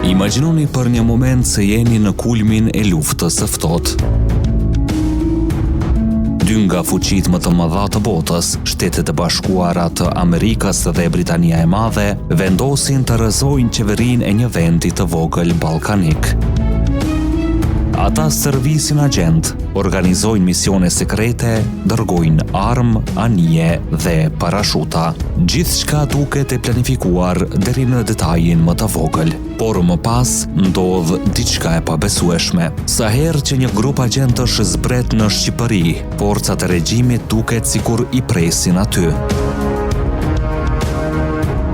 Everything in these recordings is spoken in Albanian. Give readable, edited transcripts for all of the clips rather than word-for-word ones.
Imagjinoni për një moment se jeni në kulmin e luftës së ftohtë. Dy nga fuqitë më të mëdha të botës, Shtetet e Bashkuara të Amerikës dhe Britania e Madhe, vendosin të rrëzojnë qeverinë e një vendi të vogël ballkanik. Ata servisin agent, organizojnë misione sekrete, dërgojnë armë, anije dhe parashuta. Gjithçka duket e planifikuar deri në detajin më të vogël, por më pas ndodh diçka e pabesueshme. Sa herë që një grup agentësh zbret në Shqipëri, forcat e regjimit duket sikur i presin aty.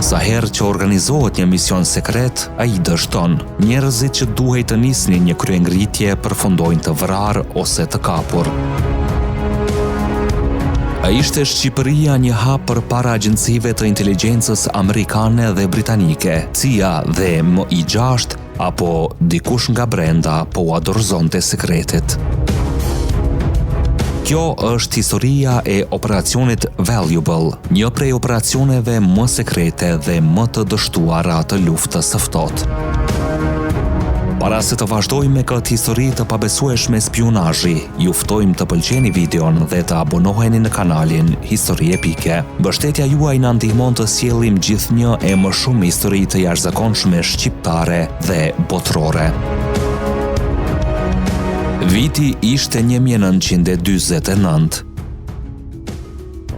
Sa herë që organizohet një mision sekret, ai dështon. Njerëzit që duhej të nisnin një kryengritje përfundojnë të vrarë ose të kapur. A ishte Shqipëria një hap përpara agjencive të inteligjencës amerikane dhe britanike, CIA dhe MI6, apo dikush nga brenda po ua dorëzonte sekretet? Kjo është historia e operacionit Valuable, një prej operacioneve më sekrete dhe më të dështuara të luftës së ftohtë. Para se të vazhdojmë me këtë histori të pabesueshme spionazhi, ju ftojmë të pëlqeni videon dhe të abonoheni në kanalin Histori Epike. Mbështetja juaj na ndihmon të sjellim gjithnjë e më shumë histori të jashtëzakonshme shqiptare dhe botërore. Viti ishte 1949.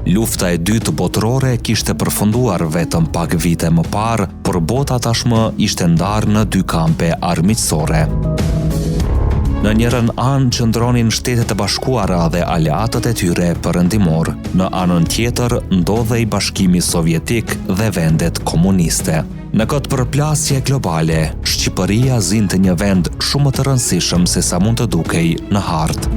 Lufta e dytë botërore kishte përfunduar vetëm pak vite më parë, por bota tashmë ishte ndarë në dy kampe armiqësore. Në njërën anë qëndronin Shtetet e Bashkuara dhe aleatët e tyre perëndimor, në anën tjetër ndodhej Bashkimi Sovjetik dhe vendet komuniste. Në këtë përplasje globale, Shqipëria zinte një vend shumë më të rëndësishëm se sa mund të dukej në hartë.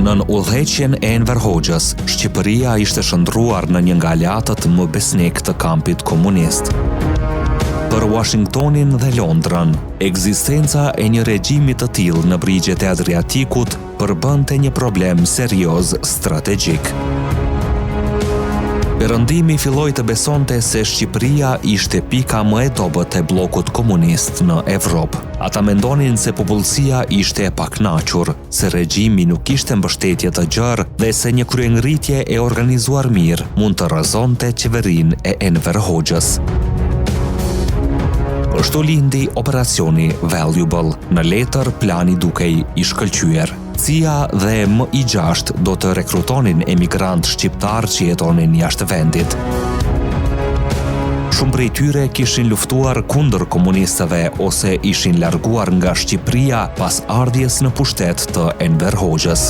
Nën udhëheqjen e Enver Hoxhës, Shqipëria ishte shndruar në një nga aleatët më besnik të kampit komunist. Për Washingtonin dhe Londrën, ekzistenca e një regjimi të tillë në brigjet e Adriatikut përbënte një problem serioz strategjik. Perëndimi filloi të besonte se Shqipëria ishte pika më e dobët e bllokut komunist në Evropë. Ata mendonin se popullsia ishte e pakënaqur, se regjimi nuk kishte mbështetje të gjerë dhe se një kryengritje e organizuar mirë mund të rrëzonte qeverinë e Enver Hoxhës. Kështu lindi operacioni Valuable, në letër plani dukej i shkëlqyer. CIA dhe MI6 do të rekrutonin emigrant shqiptar që jetonin jashtë vendit. Shumë prej tyre kishin luftuar kundër komunistëve ose ishin larguar nga Shqipëria pas ardhjes në pushtet të Enver Hoxhës.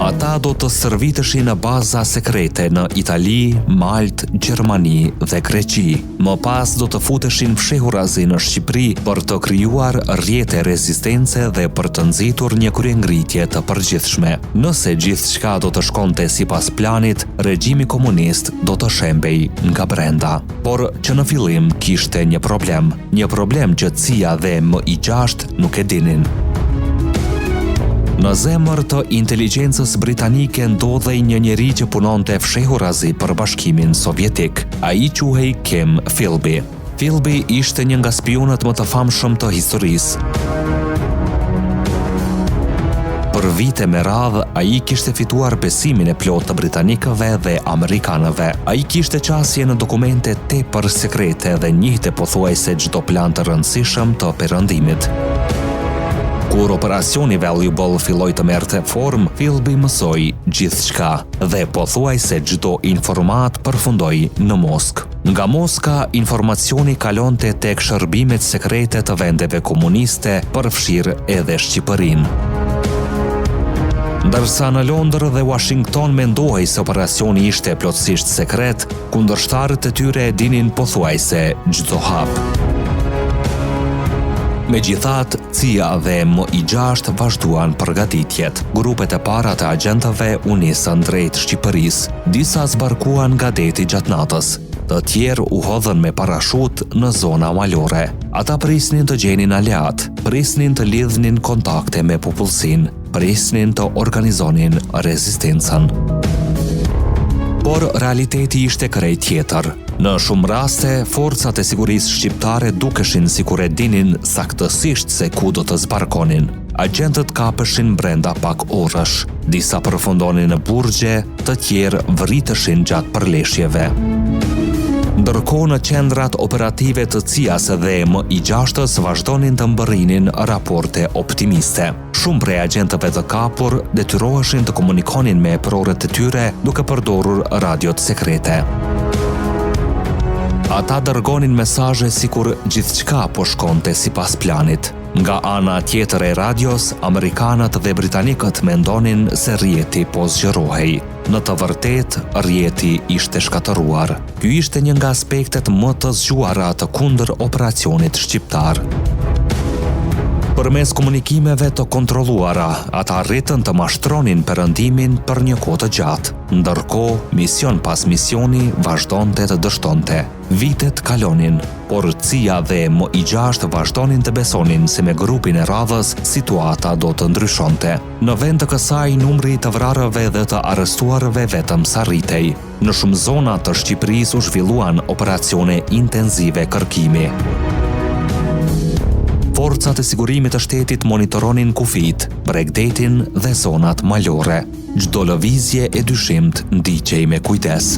Ata do të stërviteshin në baza sekrete në Itali, Maltë, Gjermani dhe Greqi. Më pas do të futeshin fshehurazi në Shqipëri për të krijuar rrjete rezistence dhe për të nxitur një kryengritje të përgjithshme. Nëse gjithçka do të shkonte sipas planit, regjimi komunist do të shembej nga brenda. Por që në fillim kishte një problem që CIA dhe MI6 nuk e dinin. Në zemër të inteligjencës britanike ndodhej një njeri që punonte fshehurazi për Bashkimin Sovjetik. Ai quhej Kim Philby. Philby ishte një nga spionët më të famshëm të historisë. Për vite me radhë, ai kishte fituar besimin e plotë të britanikëve dhe amerikanëve. Ai kishte qasje në dokumente tepër sekrete dhe njihte pothuajse çdo plan të rëndësishëm të perëndimit. Kur operacioni Valuable filloi të merrte formë, Philby mësoi gjithçka dhe pothuajse çdo informat përfundoi në Moskë. Nga Moska, informacioni kalonte tek shërbimet sekrete të vendeve komuniste, përfshirë edhe Shqipërinë. Ndërsa në Londër dhe Washington mendohej se operacioni ishte plotësisht sekret, kundërshtarët e tyre e dinin pothuajse çdo hap. Megjithatë, CIA dhe MI6 vazhduan përgatitjet. Grupet e para të agjentëve u nisën drejt Shqipërisë. Disa zbarkuan nga deti gjatë natës. Të tjerë u hodhën me parashut në zona malore. Ata prisnin të gjenin aleat, prisnin të lidhnin kontakte me popullsinë, prisnin të organizonin rezistencën. Por realiteti ishte krejt tjetër. Në shumë raste, forcat e sigurisë shqiptare dukeshin sikur e dinin saktësisht se ku do të zbarkonin. Agentët kapeshin brenda pak orësh, disa përfundonin në burgje, të tjerë vriteshin gjatë përleshjeve. Ndërkohë në qendrat operative të CIA-s dhe MI6-s vazhdonin të mbërrinin raporte optimiste. Shumë prej agentëve të kapur detyroheshin të komunikonin me prorët e tyre duke përdorur radiot sekrete. Ata dërgonin mesazhe sikur gjithçka po shkonte sipas planit. Nga ana tjetër e radios, amerikanët dhe britanikët mendonin se rjeti po zgjerohej. Në të vërtetë, rjeti ishte shkatëruar. Ky ishte një nga aspektet më të zgjuara të kundër operacionit shqiptar. Përmes komunikimeve të kontrolluara, ata arritën të mashtronin perëndimin për një kohë të gjatë. Ndërkohë, mision pas misioni vazhdonte të dështonte. Vitet kalonin, por CIA dhe MI6 vazhdonin të besonin se me grupin e radhës situata do të ndryshonte. Në vend të kësaj, numri të vrarëve dhe të arrestuarve vetëm sa rritej. Në shumë zona të Shqipërisë u zhvilluan operacione intenzive kërkimi. Forcat e sigurimit të shtetit monitoronin kufit, Bregdetin dhe zonat malore. Çdo lëvizje e dyshimt ndiqej me kujdes.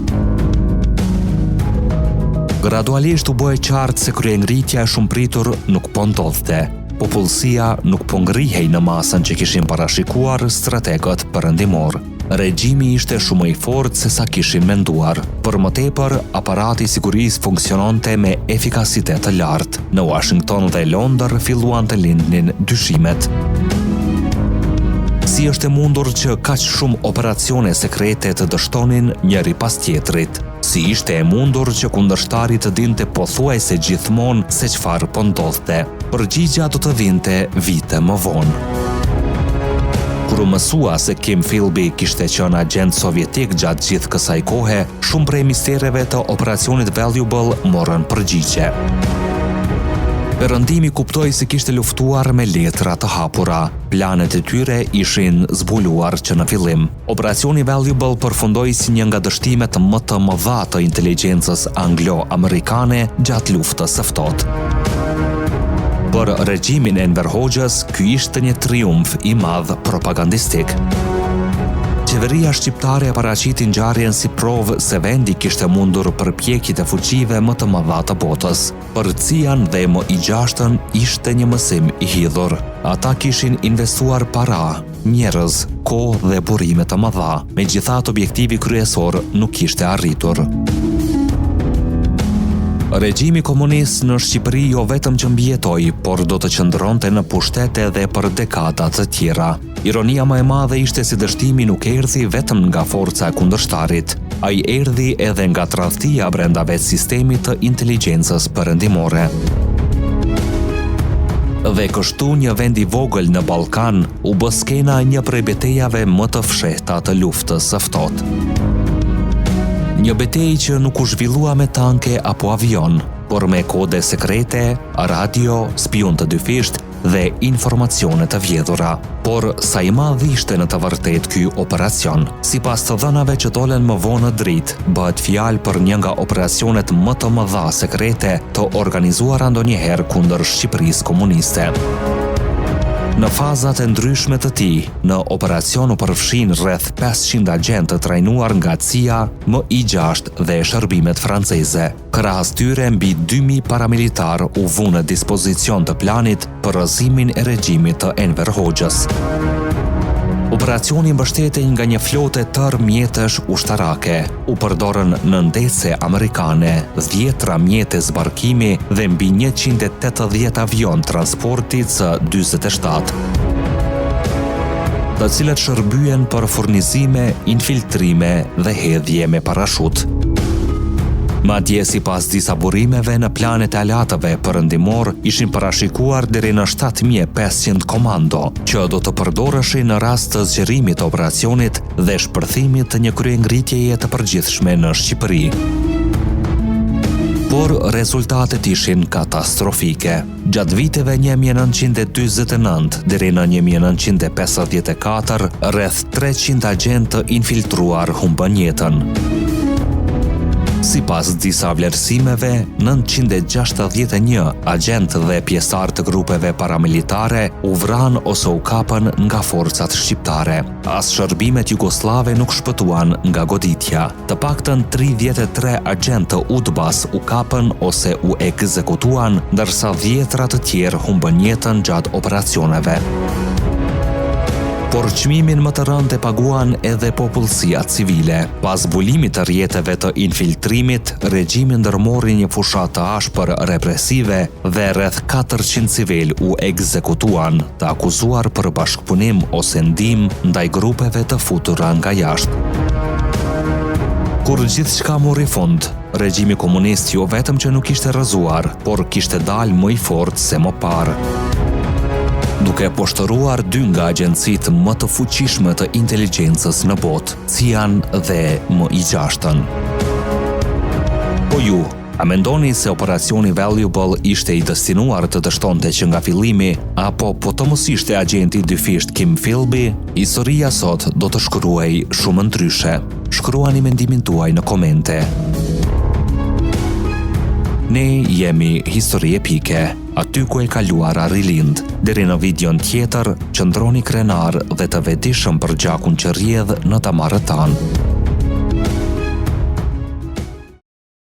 Gradualisht u bë e qartë se kryengritja e shumëpritur nuk po ndodhte. Popullsia nuk po ngrihej në masën që kishin parashikuar strategët perëndimor. Regjimi ishte shumë i fortë se sa kishin menduar. Për më tepër, aparati i sigurisë funksiononte me efikasitet të lartë. Në Washington dhe Londër filluan të lindnin dyshimet. Si është e mundur që kaq shumë operacione sekrete të dështonin njëri pas tjetrit? Si ishte e mundur që kundërshtari të dinte pothuajse gjithmonë se çfarë po ndodhte? Përgjigjja do të vinte vite më vonë. Kur u mësua se Kim Philby kishte qenë agent sovjetik gjatë gjithë kësaj kohe, shumë prej mistereve të operacionit Valuable morën përgjigje. Perëndimi kuptoi se kishte luftuar me letra të hapura. Planet e tyre ishin zbuluar që në fillim. Operacioni Valuable përfundoi si një nga dështimet më të mëdha të inteligjencës anglo-amerikane gjatë luftës së ftohtë. Për regjimin e Enver Hoxhës, ky ishte një triumf i madh propagandistik. Qeveria shqiptare paraqiti ngjarjen si provë se vendi kishte mundur përpjekjet e fuqive më të mëdha të botës. Për CIA-n dhe MI6-ën ishte një mësim i hidhur. Ata kishin investuar para, njerëz, kohë dhe burime të mëdha, megjithatë objektivi kryesor nuk kishte arritur. Regjimi komunist në Shqipëri jo vetëm që mbijetoi, por do të qëndronte në pushtet edhe për dekada të tjera. Ironia më e madhe ishte se dështimi nuk erdhi vetëm nga forca e kundërshtarit, ai erdhi edhe nga tradhtia brenda vetë sistemit të inteligjencës perëndimore. Dhe kështu një vend i vogël në Ballkan u bë skena e një prej betejave më të fshehta të luftës së ftohtë. Një betejë që nuk u zhvillua me tanke apo avion, por me kode sekrete, radio, spion të dyfisht dhe informacione të vjedhura. Por sa i madh ishte në të vërtetë ky operacion? Sipas të dhënave që dolen më vonë në dritë, bëhet fjalë për një nga operacionet më të mëdha sekrete të organizuara ndonjëherë kundër Shqipërisë komuniste. Në fazat e ndryshme të tij, në operacion u përfshin rreth 500 agentë të trajnuar nga CIA, MI6 dhe shërbimet franceze. Krahas tyre mbi 2000 paramilitar u vunë në dispozicion të planit për rrëzimin e regjimit të Enver Hoxhës. Operacioni mbështetej nga një flote tërë mjetësh ushtarake. U përdorën nëndece amerikane, 10 mjete zbarkimi dhe mbi 180 avion transporti C-47, të cilët shërbyen për furnizime, infiltrime dhe hedhje me parashut. Madje sipas disa burimeve në planet e aleatëve perëndimor ishin parashikuar deri në 7500 komando, që do të përdoreshin në rast të zgjerimit të operacionit dhe shpërthimit të një kryengritjeje të përgjithshme në Shqipëri. por rezultatet ishin katastrofike. Gjatë viteve 1949 deri në 1954, rreth 300 agent të infiltruar humbën jetën. Sipas disa vlerësimeve, 961 agent dhe pjesëtar të grupeve paramilitare u vranë ose u kapën nga forcat shqiptare. As shërbimet jugoslave nuk shpëtuan nga goditja. Të paktën 33 agent të UDBA-s u kapën ose u ekzekutuan, ndërsa 10 të tjerë humbën jetën gjatë operacioneve. Por çmimin më të rëndë e paguan edhe popullsia civile. Pas zbulimit të rrjeteve të infiltrimit, regjimi ndërmori një fushat të ashpër represive dhe rreth 400 civil u ekzekutuan, të akuzuar për bashkëpunim ose ndihmë ndaj grupeve të futura nga jashtë. Kur gjithçka mori fund, regjimi komunist jo vetëm që nuk ishte rrëzuar, por kishte dalë më i fortë se më parë. Duke poshtëruar 2 nga agjencitë më të fuqishme të inteligjencës në botë, CIA-n dhe MI6-ën. Po ju, a mendoni se operacioni Valuable ishte i destinuar të dështonte që nga fillimi, apo po të mos ishte agenti dyfisht Kim Philby? Historia sot do të shkruaj shumë ndryshe. Shkruani mendimin tuaj në komente. Ne jemi Histori Epike, aty ku e kaluara rilind. Deri në videon tjetër, qëndroni krenar dhe të vetëdijshëm për gjakun që rrjedh në damarrët tanë.